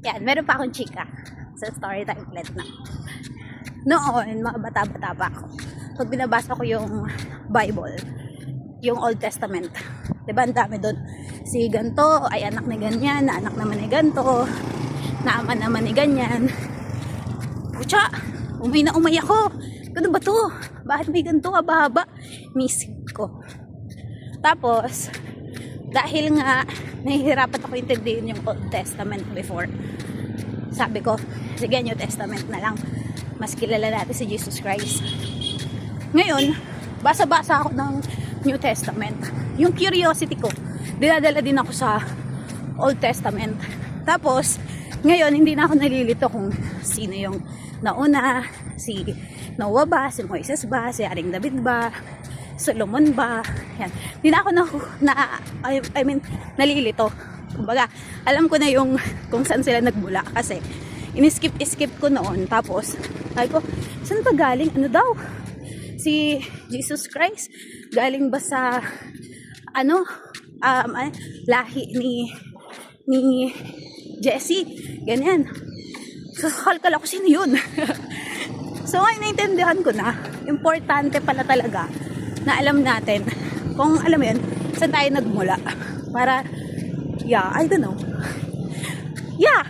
Yan, meron pa akong chika sa story time ulit na. Noon, mga bata-bata pa ako. Pag binabasa ko yung Bible, yung Old Testament, diba ang dami doon? Si ganto ay anak ni ganyan, na anak naman ni ganto, na ama naman ni ganyan. Pucha, umay na umay ako. Ano ba to? Bakit may ganto haba-haba? Misip ko. Tapos, dahil nga nahihirapan ako intindihin yung Old Testament before, sabi ko, sige, New Testament na lang. Mas kilala natin si Jesus Christ. Ngayon, basa-basa ako ng New Testament. Yung curiosity ko, dinadala din ako sa Old Testament. Tapos, ngayon, hindi na ako nalilito kung sino yung nauna, si Noah ba, si Moises ba, si Aring David ba, Solomon ba, yan. Hindi na ako nalilito. Kumbaga, alam ko na yung kung saan sila nagmula kasi in-skip ko noon. Tapos, sabi ko, saan ba galing? Ano daw? Si Jesus Christ? Galing ba sa lahi ni Jesse? Ganyan. So, kalkal ako, sino yun? So, ngayon naintindihan ko na, importante pala talaga na alam natin kung alam mo yun, saan tayo nagmula. Para, yeah, I don't know. Yeah!